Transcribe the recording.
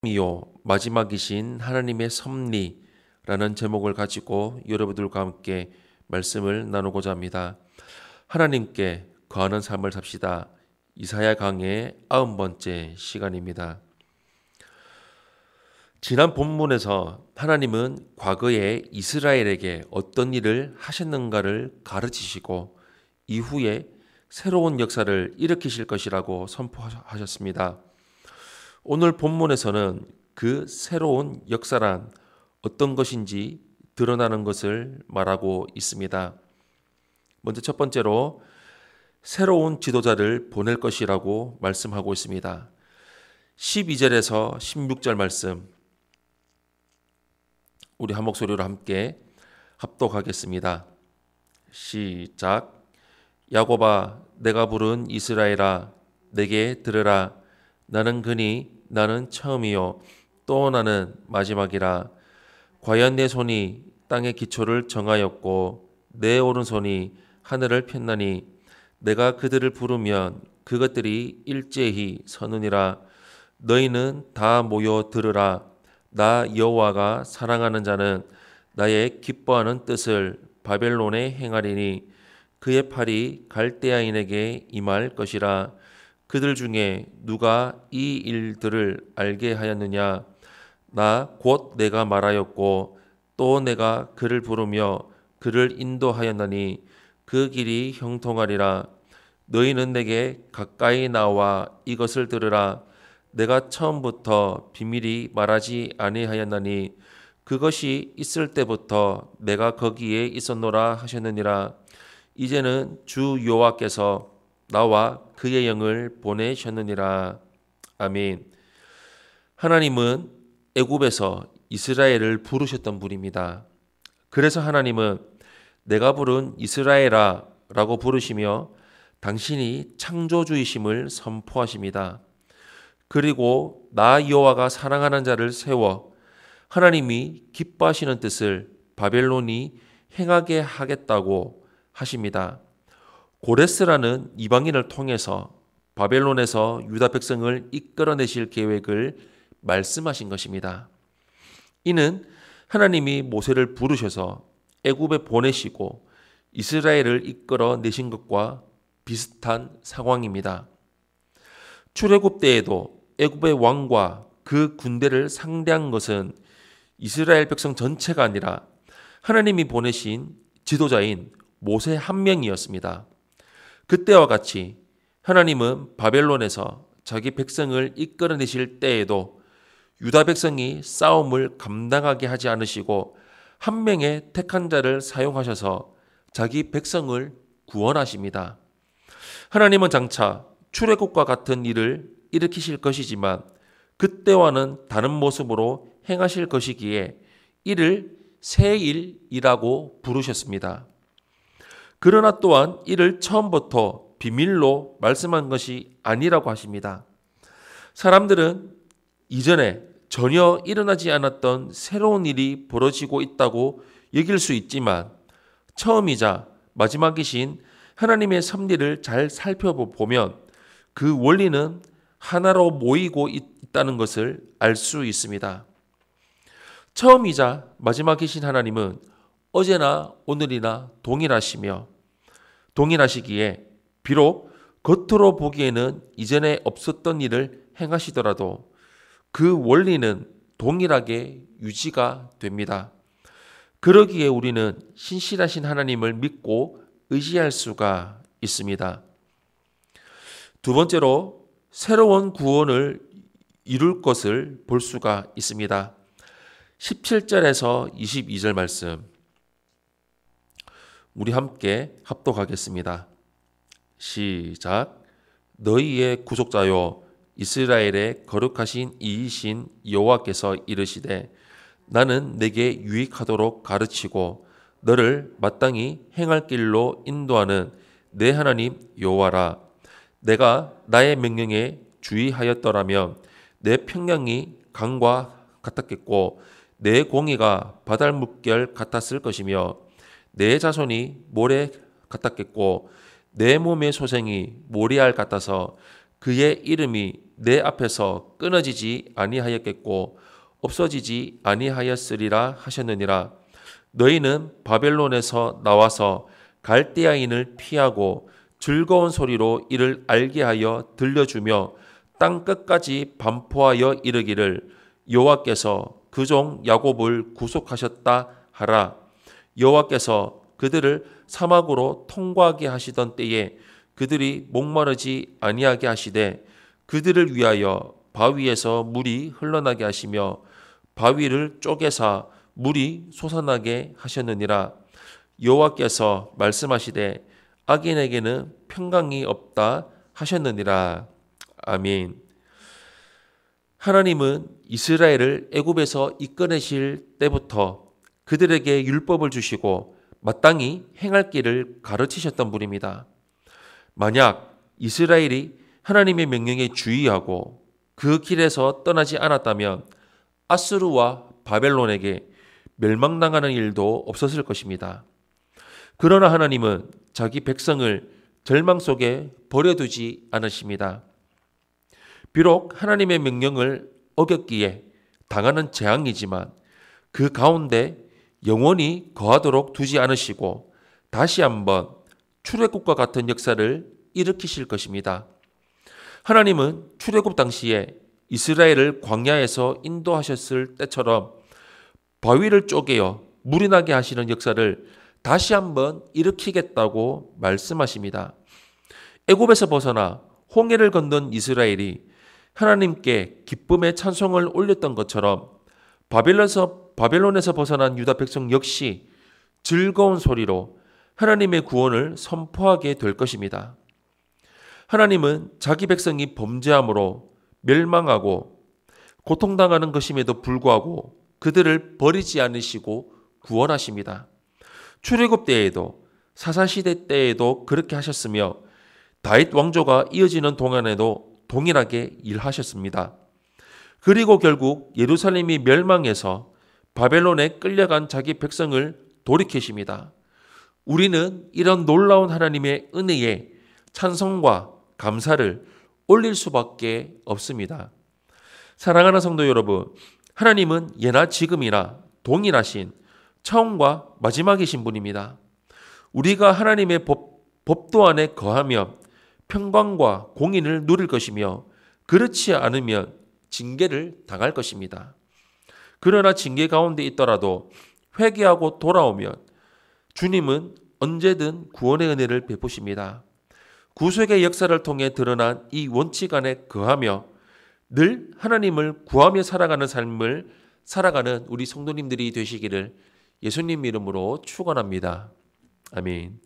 이요 마지막이신 하나님의 섭리라는 제목을 가지고 여러분들과 함께 말씀을 나누고자 합니다. 하나님께 거하는 삶을 삽시다. 이사야 강의 90번째 시간입니다. 지난 본문에서 하나님은 과거에 이스라엘에게 어떤 일을 하셨는가를 가르치시고 이후에 새로운 역사를 일으키실 것이라고 선포하셨습니다. 오늘 본문에서는 그 새로운 역사란 어떤 것인지 드러나는 것을 말하고 있습니다. 먼저 첫 번째로 새로운 지도자를 보낼 것이라고 말씀하고 있습니다. 12절에서 16절 말씀 우리 한 목소리로 함께 합독하겠습니다. 시작. 야곱아, 내가 부른 이스라엘아, 내게 들으라. 나는 그니 나는 처음이요 또 나는 마지막이라. 과연 내 손이 땅의 기초를 정하였고 내 오른손이 하늘을 폈나니 내가 그들을 부르면 그것들이 일제히 서느니라. 너희는 다 모여 들으라. 나 여호와가 사랑하는 자는 나의 기뻐하는 뜻을 바벨론에 행하리니 그의 팔이 갈대아인에게 임할 것이라. 그들 중에 누가 이 일들을 알게 하였느냐? 나 곧 내가 말하였고 또 내가 그를 부르며 그를 인도하였나니 그 길이 형통하리라. 너희는 내게 가까이 나와 이것을 들으라. 내가 처음부터 비밀히 말하지 아니하였나니 그것이 있을 때부터 내가 거기에 있었노라 하셨느니라. 이제는 주 여호와께서 나와 그의 영을 보내셨느니라. 아멘. 하나님은 애굽에서 이스라엘을 부르셨던 분입니다. 그래서 하나님은 내가 부른 이스라엘아 라고 부르시며 당신이 창조주이심을 선포하십니다. 그리고 나 여호와가 사랑하는 자를 세워 하나님이 기뻐하시는 뜻을 바벨론이 행하게 하겠다고 하십니다. 고레스라는 이방인을 통해서 바벨론에서 유다 백성을 이끌어내실 계획을 말씀하신 것입니다. 이는 하나님이 모세를 부르셔서 애굽에 보내시고 이스라엘을 이끌어내신 것과 비슷한 상황입니다. 출애굽 때에도 애굽의 왕과 그 군대를 상대한 것은 이스라엘 백성 전체가 아니라 하나님이 보내신 지도자인 모세 한 명이었습니다. 그때와 같이 하나님은 바벨론에서 자기 백성을 이끌어내실 때에도 유다 백성이 싸움을 감당하게 하지 않으시고 한 명의 택한 자를 사용하셔서 자기 백성을 구원하십니다. 하나님은 장차 출애굽과 같은 일을 일으키실 것이지만 그때와는 다른 모습으로 행하실 것이기에 이를 새 일이라고 부르셨습니다. 그러나 또한 이를 처음부터 비밀로 말씀한 것이 아니라고 하십니다. 사람들은 이전에 전혀 일어나지 않았던 새로운 일이 벌어지고 있다고 여길 수 있지만 처음이자 마지막이신 하나님의 섭리를 잘 살펴보면 그 원리는 하나로 모이고 있다는 것을 알 수 있습니다. 처음이자 마지막이신 하나님은 어제나 오늘이나 동일하시기에 비록 겉으로 보기에는 이전에 없었던 일을 행하시더라도 그 원리는 동일하게 유지가 됩니다. 그러기에 우리는 신실하신 하나님을 믿고 의지할 수가 있습니다. 두 번째로 새로운 구원을 이룰 것을 볼 수가 있습니다. 17절에서 22절 말씀 우리 함께 합독하겠습니다. 시작. 너희의 구속자요 이스라엘의 거룩하신 이이신 여호와께서 이르시되 나는 내게 유익하도록 가르치고 너를 마땅히 행할 길로 인도하는 내 하나님 여호와라. 내가 나의 명령에 주의하였더라면 내 평양이 강과 같았겠고 내 공의가 바다 물결 같았을 것이며 내 자손이 모래 같았겠고 내 몸의 소생이 모래알 같아서 그의 이름이 내 앞에서 끊어지지 아니하였겠고 없어지지 아니하였으리라 하셨느니라. 너희는 바벨론에서 나와서 갈대아인을 피하고 즐거운 소리로 이를 알게 하여 들려주며 땅 끝까지 반포하여 이르기를 여호와께서 그 종 야곱을 구속하셨다 하라. 여호와께서 그들을 사막으로 통과하게 하시던 때에 그들이 목마르지 아니하게 하시되 그들을 위하여 바위에서 물이 흘러나게 하시며 바위를 쪼개사 물이 솟아나게 하셨느니라. 여호와께서 말씀하시되 악인에게는 평강이 없다 하셨느니라. 아멘. 하나님은 이스라엘을 애굽에서 이끌어내실 때부터 그들에게 율법을 주시고 마땅히 행할 길을 가르치셨던 분입니다. 만약 이스라엘이 하나님의 명령에 주의하고 그 길에서 떠나지 않았다면 아수르와 바벨론에게 멸망당하는 일도 없었을 것입니다. 그러나 하나님은 자기 백성을 절망 속에 버려두지 않으십니다. 비록 하나님의 명령을 어겼기에 당하는 재앙이지만 그 가운데 영원히 거하도록 두지 않으시고 다시 한번 출애굽과 같은 역사를 일으키실 것입니다. 하나님은 출애굽 당시에 이스라엘을 광야에서 인도하셨을 때처럼 바위를 쪼개어 물이 나게 하시는 역사를 다시 한번 일으키겠다고 말씀하십니다. 애굽에서 벗어나 홍해를 건넌 이스라엘이 하나님께 기쁨의 찬송을 올렸던 것처럼 바벨론에서 벗어난 유다 백성 역시 즐거운 소리로 하나님의 구원을 선포하게 될 것입니다. 하나님은 자기 백성이 범죄함으로 멸망하고 고통당하는 것임에도 불구하고 그들을 버리지 않으시고 구원하십니다. 출애굽 때에도 사사시대 때에도 그렇게 하셨으며 다윗 왕조가 이어지는 동안에도 동일하게 일하셨습니다. 그리고 결국 예루살렘이 멸망해서 바벨론에 끌려간 자기 백성을 돌이키십니다. 우리는 이런 놀라운 하나님의 은혜에 찬송과 감사를 올릴 수밖에 없습니다. 사랑하는 성도 여러분, 하나님은 예나 지금이나 동일하신 처음과 마지막이신 분입니다. 우리가 하나님의 법도 안에 거하며 평강과 공의를 누릴 것이며 그렇지 않으면 징계를 당할 것입니다. 그러나 징계 가운데 있더라도 회개하고 돌아오면 주님은 언제든 구원의 은혜를 베푸십니다. 구속의 역사를 통해 드러난 이 원칙 안에 거하며 늘 하나님을 구하며 살아가는 삶을 살아가는 우리 성도님들이 되시기를 예수님 이름으로 축원합니다. 아멘.